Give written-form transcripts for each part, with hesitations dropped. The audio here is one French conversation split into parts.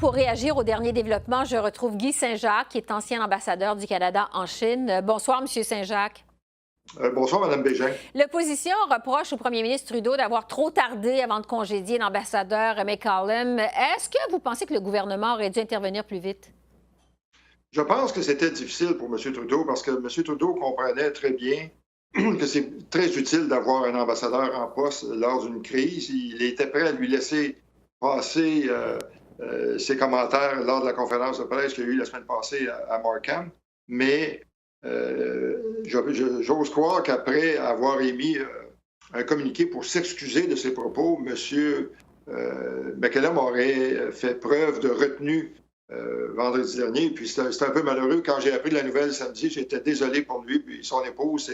pour réagir aux derniers développements, je retrouve Guy Saint-Jacques, qui est ancien ambassadeur du Canada en Chine. Bonsoir, M. Saint-Jacques. Bonsoir, Mme Bégin. L'opposition reproche au premier ministre Trudeau d'avoir trop tardé avant de congédier l'ambassadeur McCallum. Est-ce que vous pensez que le gouvernement aurait dû intervenir plus vite? Je pense que c'était difficile pour M. Trudeau parce que M. Trudeau comprenait très bien que c'est très utile d'avoir un ambassadeur en poste lors d'une crise. Il était prêt à lui laisser passer ses commentaires lors de la conférence de presse qu'il y a eu la semaine passée à Markham. Mais j'ose croire qu'après avoir émis un communiqué pour s'excuser de ses propos, M. McCallum aurait fait preuve de retenue vendredi dernier. Puis c'était un peu malheureux. Quand j'ai appris la nouvelle samedi, j'étais désolé pour lui puis son épouse.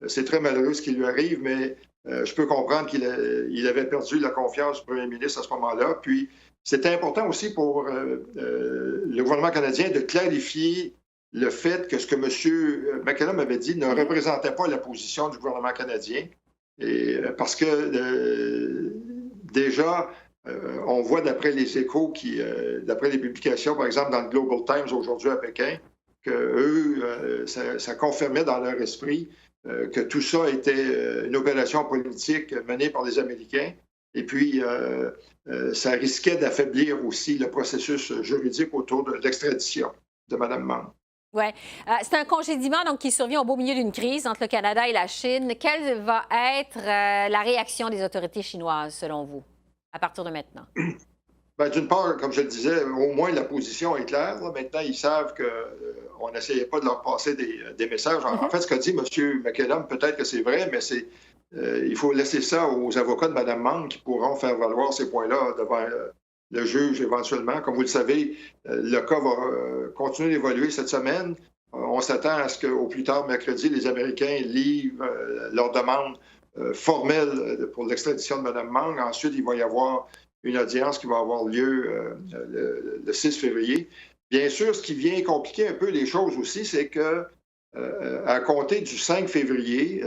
C'est très malheureux ce qui lui arrive, mais je peux comprendre qu'il avait perdu la confiance du premier ministre à ce moment-là. Puis c'était important aussi pour le gouvernement canadien de clarifier le fait que ce que M. McCallum avait dit ne représentait pas la position du gouvernement canadien. Parce que déjà, on voit d'après les échos, d'après les publications, par exemple dans le Global Times aujourd'hui à Pékin, que eux, ça confirmait dans leur esprit que tout ça était une opération politique menée par les Américains. Et puis, ça risquait d'affaiblir aussi le processus juridique autour de l'extradition de Mme Meng. Oui. C'est un congédiement donc, qui survient au beau milieu d'une crise entre le Canada et la Chine. Quelle va être la réaction des autorités chinoises, selon vous, à partir de maintenant? Bien, d'une part, comme je le disais, au moins la position est claire. Là. Maintenant, ils savent qu'on n'essayait pas de leur passer des messages. En fait, ce qu'a dit M. McCallum, peut-être que c'est vrai, mais il faut laisser ça aux avocats de Mme Meng qui pourront faire valoir ces points-là devant le juge éventuellement. Comme vous le savez, le cas va continuer d'évoluer cette semaine. On s'attend à ce qu'au plus tard mercredi, les Américains livrent leur demande formelle pour l'extradition de Mme Meng. Ensuite, il va y avoir une audience qui va avoir lieu le 6 février. Bien sûr, ce qui vient compliquer un peu les choses aussi, c'est que à compter du 5 février,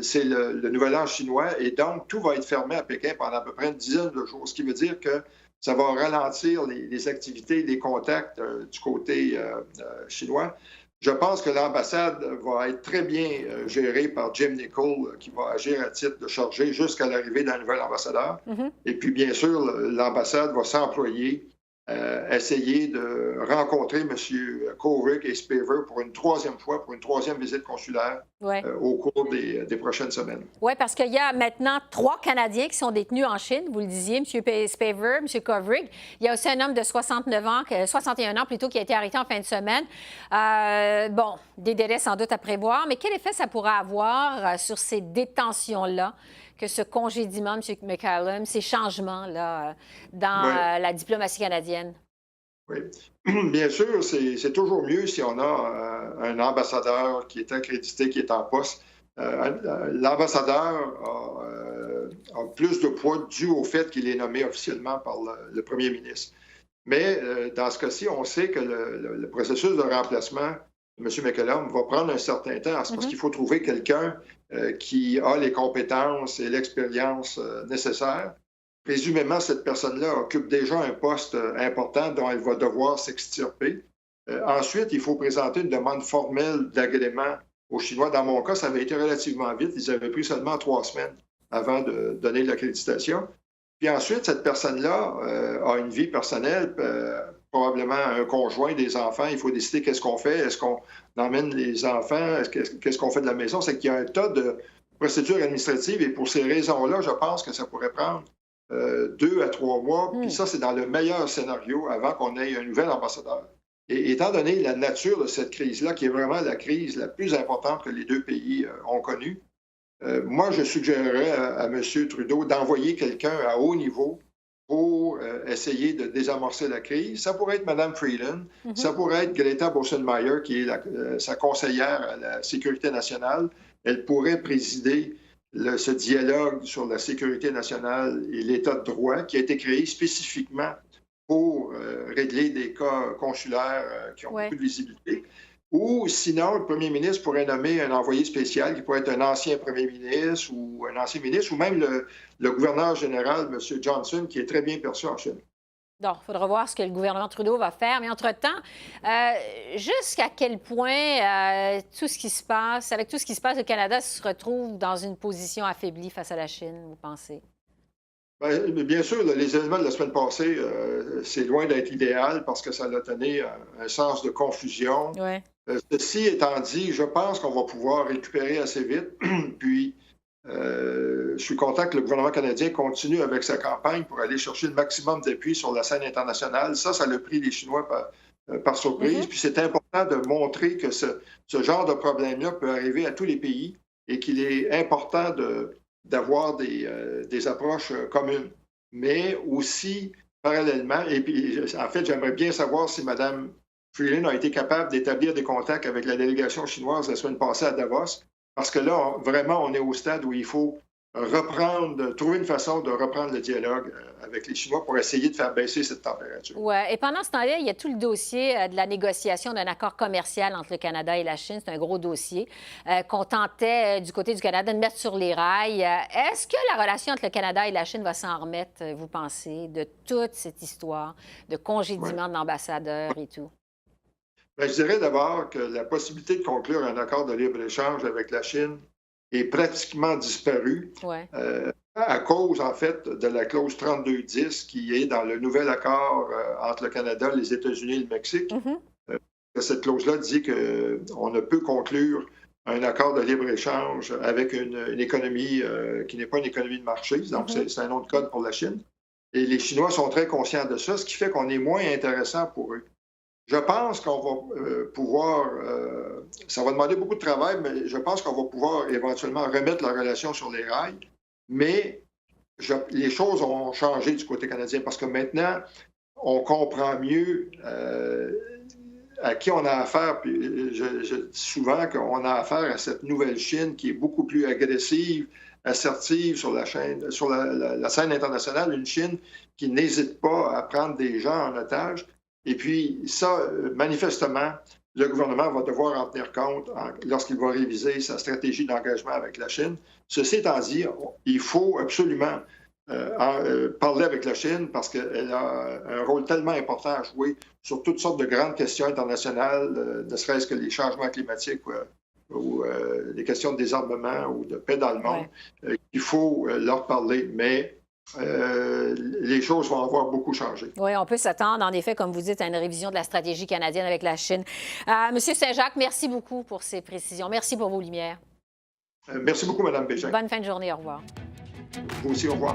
c'est le Nouvel An chinois et donc tout va être fermé à Pékin pendant à peu près une dizaine de jours, ce qui veut dire que ça va ralentir les activités, les contacts du côté chinois. Je pense que l'ambassade va être très bien gérée par Jim Nichol, qui va agir à titre de chargé jusqu'à l'arrivée d'un nouvel ambassadeur. Et puis, bien sûr, l'ambassade va s'employer à essayer de rencontrer M. Kovrig et Spavor pour une troisième fois, pour une troisième visite consulaire au cours des prochaines semaines. Oui, parce qu'il y a maintenant 3 Canadiens qui sont détenus en Chine, vous le disiez, M. Spavor, M. Kovrig. Il y a aussi un homme de 61 ans plutôt, qui a été arrêté en fin de semaine. Bon, des délais sans doute à prévoir, mais quel effet ça pourra avoir sur ces détentions-là, que ce congédiement, M. McCallum, ces changements-là dans la diplomatie canadienne? Oui. Bien sûr, c'est toujours mieux si on a un ambassadeur qui est accrédité, qui est en poste. L'ambassadeur a plus de poids dû au fait qu'il est nommé officiellement par le premier ministre. Mais dans ce cas-ci, on sait que le processus de remplacement de M. McCallum va prendre un certain temps. C'est parce qu'il faut trouver quelqu'un qui a les compétences et l'expérience nécessaires. Présumément, cette personne-là occupe déjà un poste important dont elle va devoir s'extirper. Ensuite, il faut présenter une demande formelle d'agrément aux Chinois. Dans mon cas, ça avait été relativement vite. Ils avaient pris seulement 3 semaines avant de donner l'accréditation. Puis ensuite, cette personne-là a une vie personnelle, probablement un conjoint, des enfants. Il faut décider qu'est-ce qu'on fait. Est-ce qu'on emmène les enfants? Qu'est-ce qu'on fait de la maison? C'est qu'il y a un tas de procédures administratives et pour ces raisons-là, je pense que ça pourrait prendre 2 à 3 mois. Puis ça, c'est dans le meilleur scénario avant qu'on ait un nouvel ambassadeur. Et étant donné la nature de cette crise-là, qui est vraiment la crise la plus importante que les 2 pays ont connue, moi, je suggérerais à M. Trudeau d'envoyer quelqu'un à haut niveau pour essayer de désamorcer la crise. Ça pourrait être Mme Freeland, ça pourrait être Greta Bolsenmeier, qui est sa conseillère à la sécurité nationale. Elle pourrait présider ce dialogue sur la sécurité nationale et l'état de droit qui a été créé spécifiquement pour régler des cas consulaires qui ont beaucoup de visibilité. Ou sinon, le premier ministre pourrait nommer un envoyé spécial qui pourrait être un ancien premier ministre ou un ancien ministre, ou même le gouverneur général, M. Johnson, qui est très bien perçu en Chine. Donc, il faudra voir ce que le gouvernement Trudeau va faire. Mais entre-temps, jusqu'à quel point tout ce qui se passe, avec tout ce qui se passe, le Canada se retrouve dans une position affaiblie face à la Chine, vous pensez? Bien sûr, là, les événements de la semaine passée, c'est loin d'être idéal parce que ça a donné un sens de confusion. Ouais. Ceci étant dit, je pense qu'on va pouvoir récupérer assez vite. Puis, je suis content que le gouvernement canadien continue avec sa campagne pour aller chercher le maximum d'appui sur la scène internationale. Ça a pris les Chinois par surprise. Puis, c'est important de montrer que ce genre de problème-là peut arriver à tous les pays et qu'il est important d'avoir des approches communes. Mais aussi, parallèlement, et puis, en fait, j'aimerais bien savoir si Mme Freeland a été capable d'établir des contacts avec la délégation chinoise la semaine passée à Davos, parce que là, vraiment, on est au stade où il faut trouver une façon de reprendre le dialogue avec les Chinois pour essayer de faire baisser cette température. Oui. Et pendant ce temps-là, il y a tout le dossier de la négociation d'un accord commercial entre le Canada et la Chine. C'est un gros dossier qu'on tentait du côté du Canada de mettre sur les rails. Est-ce que la relation entre le Canada et la Chine va s'en remettre, vous pensez, de toute cette histoire de congédiement de l'ambassadeur et tout? Bien, je dirais d'abord que la possibilité de conclure un accord de libre-échange avec la Chine est pratiquement disparue à cause, en fait, de la clause 3210 qui est dans le nouvel accord entre le Canada, les États-Unis et le Mexique. Cette clause-là dit qu'on ne peut conclure un accord de libre-échange avec une économie qui n'est pas une économie de marché. Donc, c'est un autre code pour la Chine. Et les Chinois sont très conscients de ça, ce qui fait qu'on est moins intéressant pour eux. Je pense qu'on va pouvoir, ça va demander beaucoup de travail, mais je pense qu'on va pouvoir éventuellement remettre la relation sur les rails. Mais les choses ont changé du côté canadien parce que maintenant, on comprend mieux à qui on a affaire. Puis je dis souvent qu'on a affaire à cette nouvelle Chine qui est beaucoup plus agressive, assertive sur la scène internationale, une Chine qui n'hésite pas à prendre des gens en otage. Et puis ça, manifestement, le gouvernement va devoir en tenir compte lorsqu'il va réviser sa stratégie d'engagement avec la Chine. Ceci étant dit, il faut absolument parler avec la Chine parce qu'elle a un rôle tellement important à jouer sur toutes sortes de grandes questions internationales, ne serait-ce que les changements climatiques ou les questions de désarmement ou de paix dans le monde. Il faut leur parler, mais les choses vont avoir beaucoup changé. Oui, on peut s'attendre, en effet, comme vous dites, à une révision de la stratégie canadienne avec la Chine. Monsieur Saint-Jacques, merci beaucoup pour ces précisions. Merci pour vos lumières. Merci beaucoup, Mme Bégin. Bonne fin de journée. Au revoir. Vous aussi, au revoir.